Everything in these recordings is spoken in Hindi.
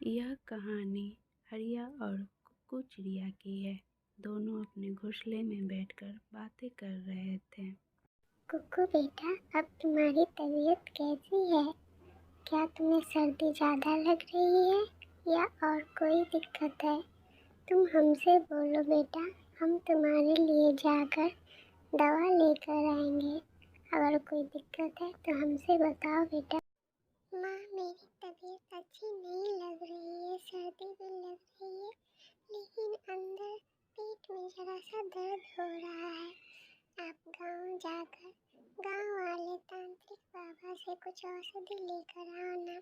यह कहानी हरिया और कुक्कू चिड़िया की है। दोनों अपने घोंसले में बैठकर बातें कर रहे थे। कुक्कू बेटा, अब तुम्हारी तबीयत कैसी है? क्या तुम्हें सर्दी ज़्यादा लग रही है या और कोई दिक्कत है? तुम हमसे बोलो बेटा, हम तुम्हारे लिए जाकर दवा लेकर आएंगे। अगर कोई दिक्कत है तो हमसे बताओ बेटा। माँ, मेरी तबीयत अच्छी नहीं लग रही है, सर्दी भी लग रही है, लेकिन अंदर पेट में जरा सा दर्द हो रहा है। आप गांव जाकर गांव वाले तांत्रिक बाबा से कुछ औषधि लेकर आओ ना।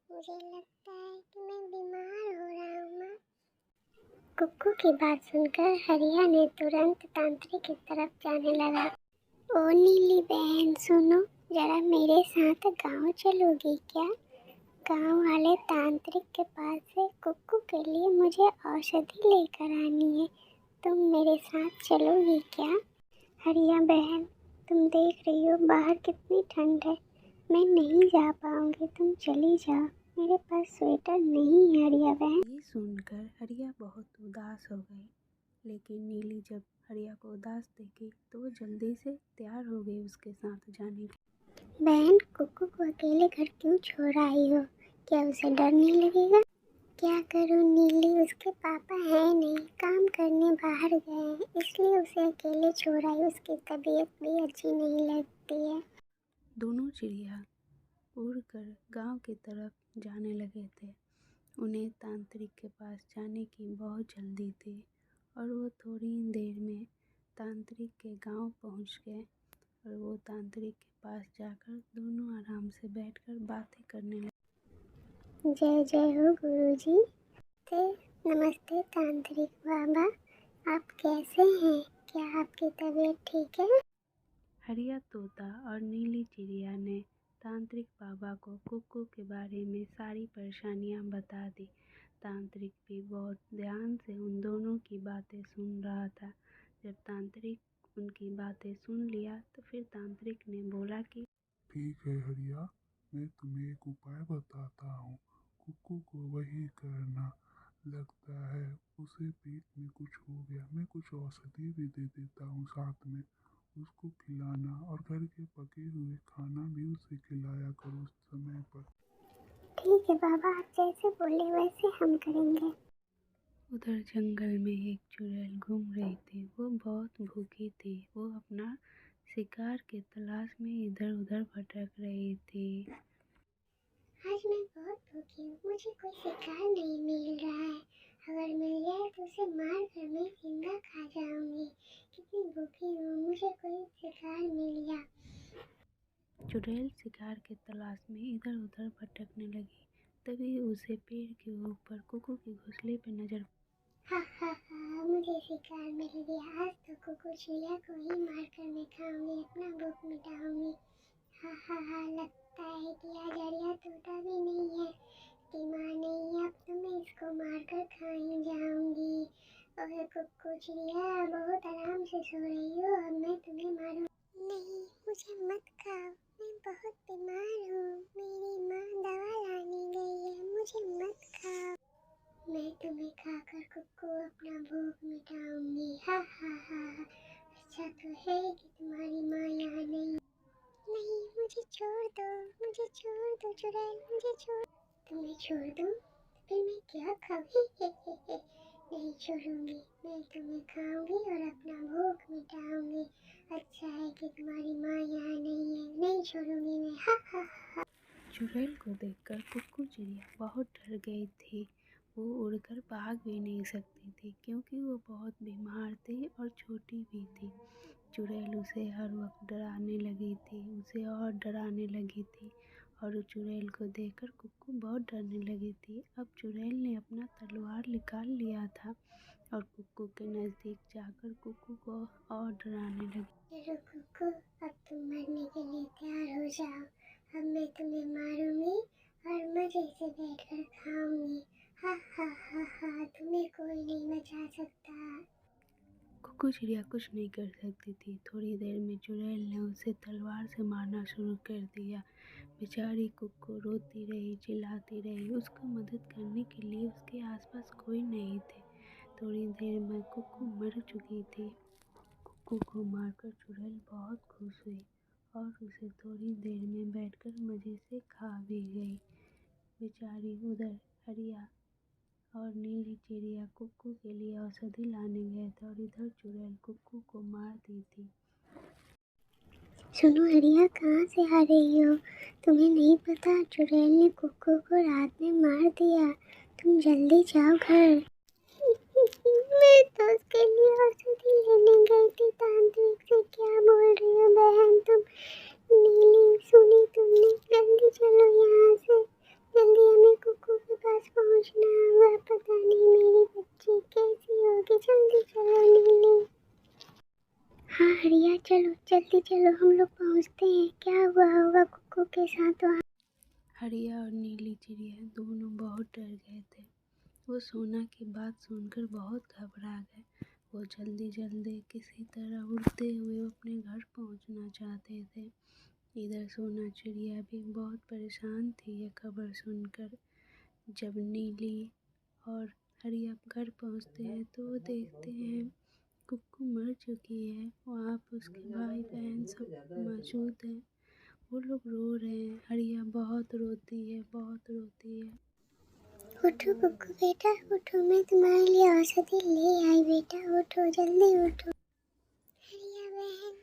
मुझे लगता है कि मैं बीमार हो रहा हूँ माँ। कुक्कू की बात सुनकर हरिया ने तुरंत तांत्रिक की तरफ जाने लगा। ओ नीली बहन, सुनो, जरा मेरे साथ गांव चलोगी क्या? गांव वाले तांत्रिक के पास से कुक्कू के लिए मुझे औषधि लेकर आनी है। तुम मेरे साथ चलोगी क्या? हरिया बहन, तुम देख रही हो बाहर कितनी ठंड है, मैं नहीं जा पाऊंगी, तुम चली जाओ, मेरे पास स्वेटर नहीं है। हरिया बहन। ये सुनकर हरिया बहुत उदास हो गई, लेकिन नीली जब हरिया को उदास देखी तो वो जल्दी से तैयार हो गई उसके साथ जाने के। बहन, कुक्कू को अकेले घर क्यों छोड़ आई हो? क्या उसे डर नहीं लगेगा? क्या करूं नीली, उसके पापा हैं नहीं, काम करने बाहर गए हैं, इसलिए उसे अकेले छोड़ आई। उसकी तबीयत भी अच्छी नहीं लगती है। दोनों चिड़िया उड़कर गांव की तरफ जाने लगे थे। उन्हें तांत्रिक के पास जाने की बहुत जल्दी थी और वो थोड़ी देर में तांत्रिक के गांव पहुंच गए। और वो तांत्रिक के पास जाकर दोनों आराम से बैठकर बातें करने लगे। जय जय हो गुरुजी। नमस्ते तांत्रिक बाबा, आप कैसे हैं? क्या आपकी तबीयत ठीक है? हरिया तोता और नीली चिड़िया ने तांत्रिक बाबा को कुक्कू के बारे में सारी परेशानियां बता दी। तांत्रिक भी बहुत ध्यान से उन दोनों की बातें सुन रहा था। जब तांत्रिक उनकी बातें सुन लिया तो फिर तांत्रिक ने बोला कि ठीक है हरिया, मैं तुम्हें एक उपाय बताता हूँ। कुक्कू को वही करना। लगता है उसे पेट में कुछ हो गया। मैं कुछ औषधि भी दे देता हूँ साथ में। उसको खिलाना और घर के पके हुए खाना भी उसे खिलाया करो समय पर। ठीक है बाबा, आप जैसे बोले वैसे हम करेंगे। उधर जंगल में एक चुड़ैल घूम रही थी। वो बहुत भूखी थी। वो अपना शिकार के तलाश में इधर उधर भटक रही थी। आज मैं बहुत भूखी हूँ, मुझे कोई शिकार नहीं मिल रहा है। अगर मिल जाए तो उसे मार कर मैं जिंदा खा जाऊंगी। कितनी भूखी हूँ, मुझे कोई शिकार मिल जा। चुड़ैल शिकार के तलाश में इधर उधर भटकने लगी। तभी उसे पेड़ के ऊपर कुक्कू के घोंसले पे नजर। हा हा हा, मुझे शिकार मिल गया। आज तो कुक्कू चिड़िया को ही मार कर मैं खाऊंगी, अपना भूख मिटाऊंगी। हा हा हा, लगता है कि आज हरिया तोता भी नहीं है, कि माँ नहीं है, अब तो मैं इसको मार कर खा ही जाऊंगी। और कुक्कू चिड़िया, बहुत आराम से सो रही हो, अब मैं तुम्हें मारूं नहीं। मुझे मत खाओ, मैं बहुत बीमार हूँ, मेरी माँ दवा लाने गई है, मुझे मत खाओ। मैं तुम्हें खाकर कुक्कू अपना भूख मिटाऊंगी। हा हा हा हा। अच्छा तो है कि तुम्हारी माँ यहाँ नहीं। नहीं, मुझे छोड़ दो, मुझे छोड़ दो चुड़ैल, मुझे छोड़। तुम्हें छोड़ दूँ? फिर मैं क्या खाऊंगी? नहीं छोड़ूंगी, मैं तुम्हें खाऊंगी और अपना भूख मिटाऊंगी। अच्छा है कि तुम्हारी माँ यहाँ नहीं है, नहीं छोड़ूंगी मैं। हा हा हा। चुड़ैल को देखकर कुक्कू चिड़िया बहुत डर गई थी। वो उड़कर भाग भी नहीं सकती थी क्योंकि वो बहुत बीमार थी और छोटी भी थी। चुड़ैल उसे हर वक्त डराने लगी थी, उसे और डराने लगी थी। और उस चुड़ैल को देखकर कुक्कू बहुत डरने लगी थी। अब चुड़ैल ने अपना तलवार निकाल लिया था और कुक्कू के नज़दीक जाकर कुक्कू को और डराने लगी। चलो कुक्कू, अब तुम मरने के लिए तैयार हो जाओ। अब मैं तुम्हें मारूंगी और मजे से बैठकर खाऊंगी। हा हा हा हा, तुम्हें कोई नहीं बचा सकता। कुक्कू चिड़िया कुछ नहीं कर सकती थी। थोड़ी देर में चुड़ैल ने उसे तलवार से मारना शुरू कर दिया। बेचारी कुक्कू रोती रही, चिल्लाती रही। उसको मदद करने के लिए उसके आसपास कोई नहीं थे। थोड़ी देर में कुक्कू मर चुकी थी। कुक्कू को मारकर चुड़ैल बहुत खुश हुई और उसे थोड़ी देर में बैठकर मज़े से खा भी गई। बेचारी उधर हरिया और नीली चिड़िया कुक्कू के लिए औषधि लाने गए थे और इधर चुड़ैल कुक्कू को मार दी थी। सुनो हरिया, कहाँ से आ रही हो? तुम्हें नहीं पता चुड़ैल ने कुक्कू को रात में मार दिया। तुम जल्दी जाओ घर। मैं तो उसके लिए औषधि लेने गई थी तांत्रिक से। क्या बोल रही हो बहन तुम? नीली, सुनी तुमने? जल्दी चलो यहाँ से। जल्दी हमें कुक्कू के पास पहुँचना होगा। पता नहीं मेरी बच्ची कैसी होगी। जल्दी चलो नीली। हाँ हरिया, चलो जल्दी चलो, हम लोग पहुँचते हैं। क्या हुआ होगा कुक्कू के साथ वहाँ? हरिया और नीली चिड़िया दोनों बहुत डर गए थे। वो सोना की बात सुनकर बहुत घबरा गए। वो जल्दी जल्दी किसी तरह उड़ते हुए अपने घर पहुंचना चाहते थे। इधर सोना चिड़िया भी बहुत परेशान थी ये खबर सुनकर। जब नीली और हरिया घर पहुंचते हैं तो वो देखते हैं कुक्कू मर चुकी है। वहाँ पर उसके भाई बहन सब मौजूद हैं। वो लोग रो रहे हैं। हरिया बहुत रोती है, बहुत रोती है। उठो कुक्कू बेटा, उठो, मैं तुम्हारे लिए औषधि ले आई बेटा। उठो, जल्दी उठो। हरिया बहन,